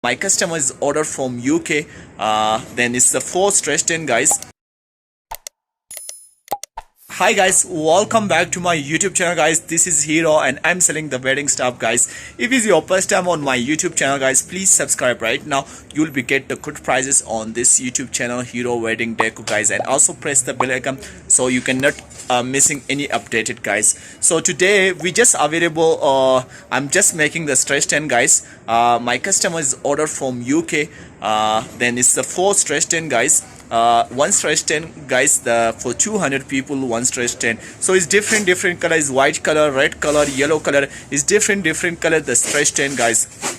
My customer is ordered from UK. Then it's the 4 stretch 10 guys. Hi guys, welcome back to my YouTube channel guys. This is Hero and I'm selling the wedding stuff guys. If it's your first time on my YouTube channel guys, please subscribe right now. You'll be get the good prices on this YouTube channel Hero Wedding Decor guys, and also press the bell icon so you can not missing any updated guys. So today we just available I'm just making the stretch 10 guys. My customer is ordered from UK. Then it's the 4 stretch 10 guys. One stretch 10 guys, the for 200 people, one stretch 10. So it's different color, is white color, red color, yellow color, is different color, the stretch 10 guys.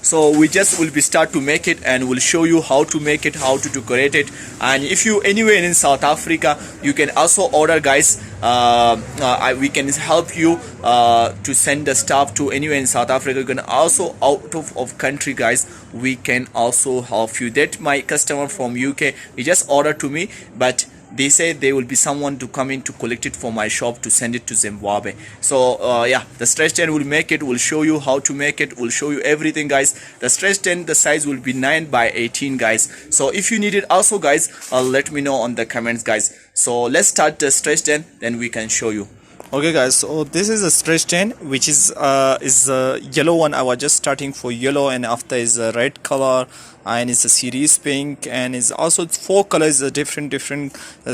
So we just will be start to make it, and we'll show you how to make it, how to decorate it. And if you anywhere in South Africa, you can also order guys. We can help you to send the stuff to anywhere in South Africa. You can also out of country guys, we can also help you. That my customer from UK, he just ordered to me, but they say there will be someone to come in to collect it from my shop to send it to Zimbabwe. So yeah, the stretch 10 will make it. We'll show you how to make it. We'll show you everything guys. The stretch 10, the size will be 9 by 18 guys. So if you need it also guys, let me know on the comments guys. So let's start the stretch 10, then we can show you. Okay guys, so this is a stretch 10, which is a yellow one. I was just starting for yellow, and after is a red color, and it's a series pink, and it's also 4 colors, a different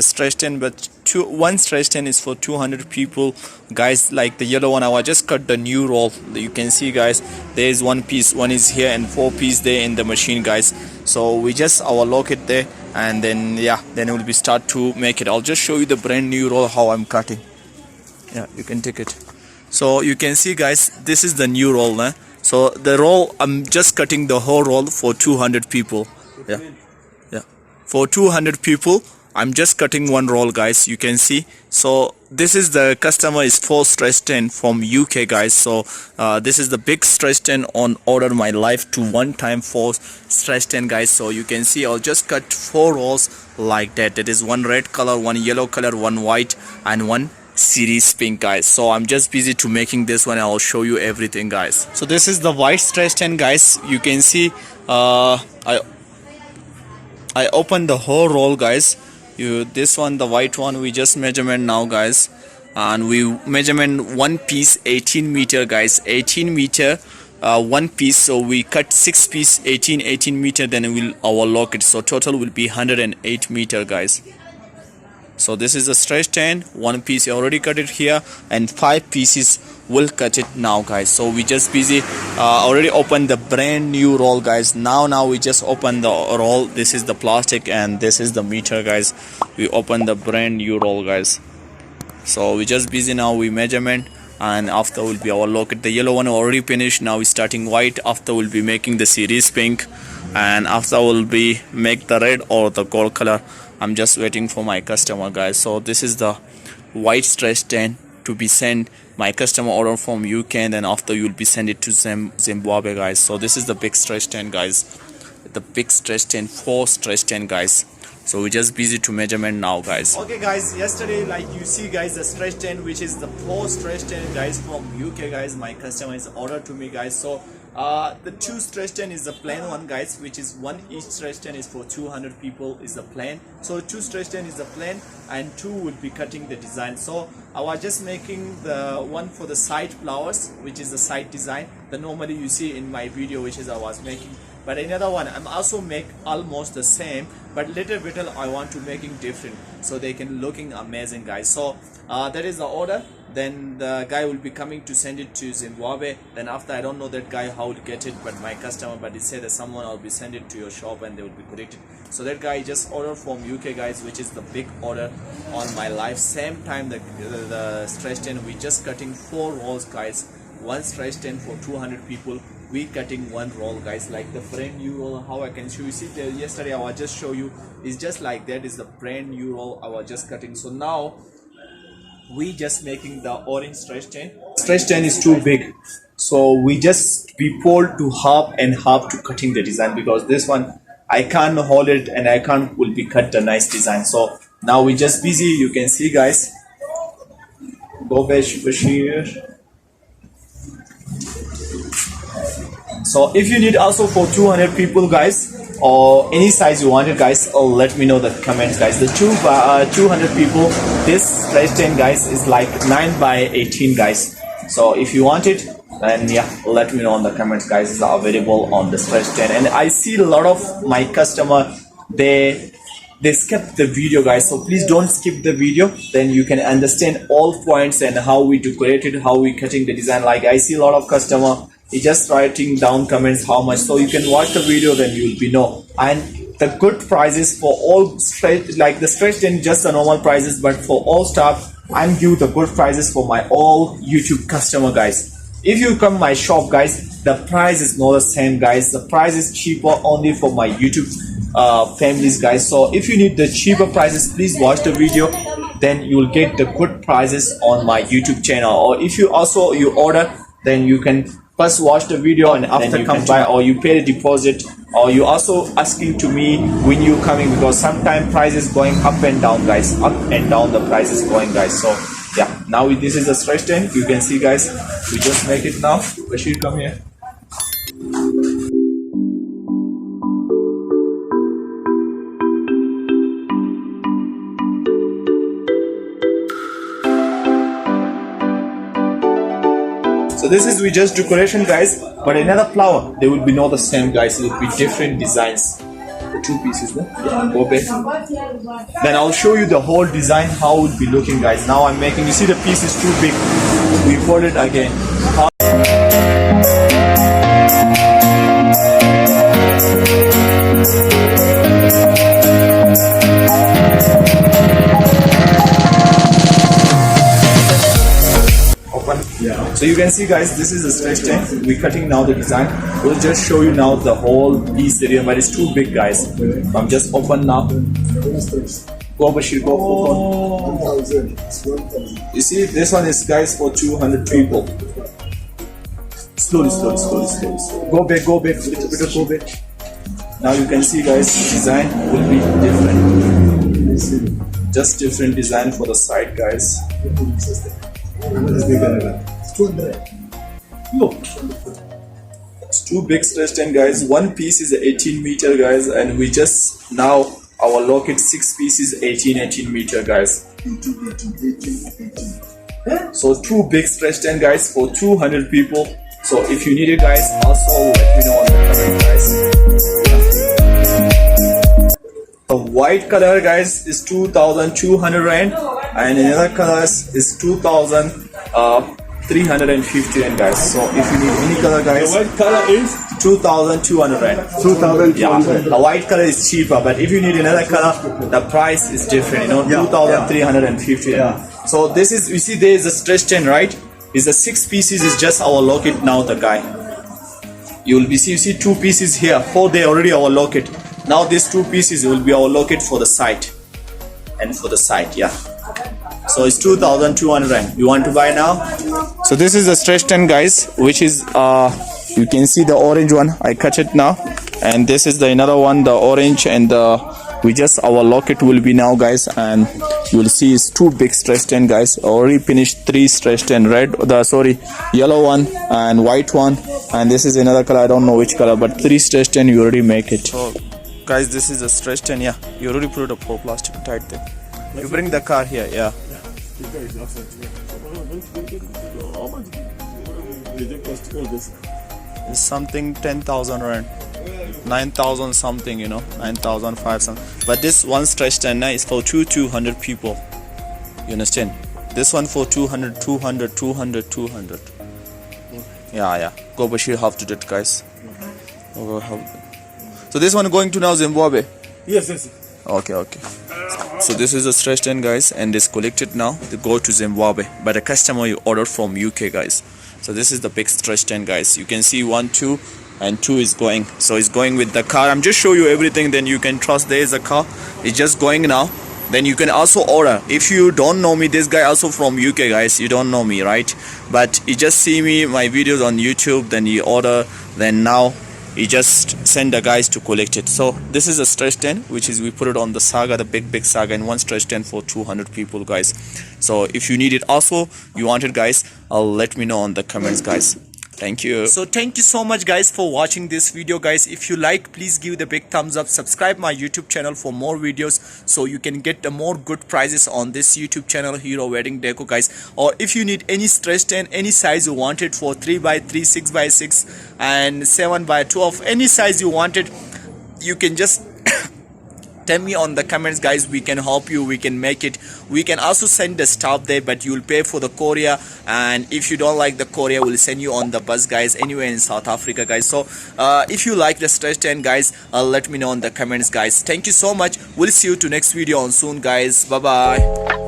stretch 10, but one stretch 10 is for 200 people guys. Like the yellow one, I was just cut the new roll. You can see guys, there is one piece, one is here, and 4 pieces there in the machine guys. So we just lock it there, and then yeah, then we'll be start to make it. I'll just show you the brand new roll how I'm cutting. Yeah, you can take it. So you can see guys, this is the new roll. So the roll, I'm just cutting the whole roll for 200 people. Yeah, for 200 people I'm just cutting one roll guys. You can see. So this is the customer is 4 stretch 10 from UK guys. So this is the big stretch 10 on order my life to one time 4 stretch 10 guys. So you can see I'll just cut 4 rolls like that. That is one red color, one yellow color, one white, and one series pink guys. So I'm just busy to making this one. I'll show you everything guys. So this is the white stretch 10 guys. You can see I opened the whole roll guys. This one, the white one, we just measurement now guys, and we measurement one piece 18 meter guys, 18 meter one piece. So we cut 6 piece 18 meter, then we'll lock it. So total will be 108 meter guys. So this is a stretch 10, one piece I already cut it here, and 5 pieces will cut it now guys. So we just busy already opened the brand new roll guys. Now we just open the roll. This is the plastic and this is the meter guys. We open the brand new roll guys. So we just busy now, we measurement, and after will be our lock it. The yellow one already finished. Now we're starting white. After we'll be making the series pink, and after we'll be make the red or the gold color. I'm just waiting for my customer guys. So this is the white stretch 10 to be sent. My customer order from UK, and then after you'll be send it to Zimbabwe guys. So this is the big stretch 10 guys, the big stretch 10, 4 stretch 10 guys. So we're just busy to measurement now guys. Okay guys, yesterday like you see guys, the stretch 10, which is the 4 stretch 10 guys from UK guys, my customer is ordered to me guys. So the 2 stretch 10 is the plain one guys, which is one each stretch 10 is for 200 people is the plain. So 2 stretch 10 is the plain, and 2 will be cutting the design. So I was just making the one for the side flowers, which is the side design, the normally you see in my video, which is I was making. But another one I'm also make almost the same, but little bit I want to making different, so they can looking amazing guys. So that is the order. Then the guy will be coming to send it to Zimbabwe. Then after, I don't know that guy how to get it, but my customer, but he said that someone will be send it to your shop and they will be collected. So that guy just ordered from UK guys, which is the big order on my life. Same time the stretch 10, we just cutting 4 rolls guys, one stretch 10 for 200 people. We cutting one roll guys, like the brand new roll. How I can show you, see there, yesterday I was just show you, it's just like that is the brand new roll I was just cutting. So now we just making the orange stretch 10. Stretch 10 is too big, so we just be pulled to half and half to cutting the design, because this one I can't hold it and I can't will be cut the nice design. So now we just busy. You can see guys, go Bashir. So if you need also for 200 people guys, or any size you want it guys, let me know the comments guys. The 200 people, this stretch tent guys is like 9 by 18 guys. So if you want it, then yeah, let me know on the comments guys. It's available on the stretch tent. And I see a lot of my customer, they skip the video guys, so please don't skip the video, then you can understand all points and how we decorate it, how we cutting the design. Like I see a lot of customer, he just writing down comments how much, so you can watch the video, then you'll be know. And the good prices for all stretch, like the stretch tent just the normal prices, but for all stuff I'm give the good prices for my all YouTube customer guys. If you come my shop guys, the price is not the same guys, the price is cheaper only for my YouTube families guys. So if you need the cheaper prices, please watch the video, then you will get the good prices on my YouTube channel. Or if you also you order, then you can first watch the video and after come buy, or you pay the deposit, or you also asking to me when you coming, because sometimes price is going up and down guys, up and down the price is going guys. So yeah, now this is a stretch tent, you can see guys, we just make it now. Bashir, come here. So this is we just decoration guys, but another flower they will be not the same guys, it will be different designs. The two pieces, no? Yeah. Go back. Then I'll show you the whole design how it will be looking guys. Now I'm making, you see the piece is too big, we fold it again. Yeah. So you can see guys, this is a stretch tent. We're cutting now the design. We'll just show you now the whole piece area, but it's too big guys. I'm just open now. Go Bashir, go. You see this one is guys for 200 people. Slowly. Go back, little bit go back. Now you can see guys, design will be different. Just different design for the side guys. Look, it's too big stretch tent guys. One piece is 18 meter guys, and we just now our locket 6 pieces 18 meter guys. So two big stretch tent guys for 200 people. So if you need it guys, also let me know on the comment guys. The white color guys is 2,200 rand, and another colors is 2,350 rand guys. So if you need any color guys, the white color is 2,200 rand. 2,200. Yeah, the white color is cheaper, but if you need another color, the price is different. 2,350 rand. Yeah. So this is, you see there is a stretch tent, right? Is the 6 pieces is just our locket now the guy. You will be see, you see 2 pieces here, 4 they already our locket. Now these 2 pieces will be our locket for the side and for the side, yeah. So it's 2,200 rand. You want to buy now? So this is the stretch tent guys, which is you can see the orange one. I cut it now, and this is the another one, the orange, and we just our locket will be now guys, and you will see it's 2 big stretch tent guys. Already finished 3 stretch tent, yellow one and white one, and this is another color, I don't know which color, but 3 stretch tent you already make it. So guys, this is a stretch tent, yeah. You already put it up for plastic tight thing. You bring the car here, yeah. It's something 10,000 rand, 9,000 something, 9,500 something. But this one stretch tent is for 200 people. You understand? This one for 200. Yeah. Go Bashir, have to do it, guys. So this one going to now Zimbabwe? Yes. Okay. So this is a stretch tent guys, and this collected now to go to Zimbabwe, but the customer you ordered from UK guys. So this is the big stretch tent guys. You can see 1, 2 and 2 is going. So it's going with the car. I'm just show you everything, then you can trust there is a car. It's just going now. Then you can also order. If you don't know me, this guy also from UK guys, you don't know me, right? But you just see me my videos on YouTube, then you order, then now you just send the guys to collect it. So this is a stretch tent, which is we put it on the saga, the big saga, and one stretch tent for 200 people guys. So if you need it also, you want it guys, let me know on the comments guys. Thank you. So thank you so much guys for watching this video guys. If you like, please give the big thumbs up, subscribe my YouTube channel for more videos so you can get the more good prices on this YouTube channel, Hero Wedding Decor guys. Or if you need any stretch tent, any size you want it, for 3x3, 6x6 and 7x12, any size you want it, you can just tell me on the comments guys. We can help you, we can make it. We can also send the staff there, but you'll pay for the courier, and if you don't like the courier, we'll send you on the bus guys, anywhere in South Africa guys. So if you like the stretch tent guys, let me know in the comments guys. Thank you so much. We'll see you to next video on soon guys. Bye bye.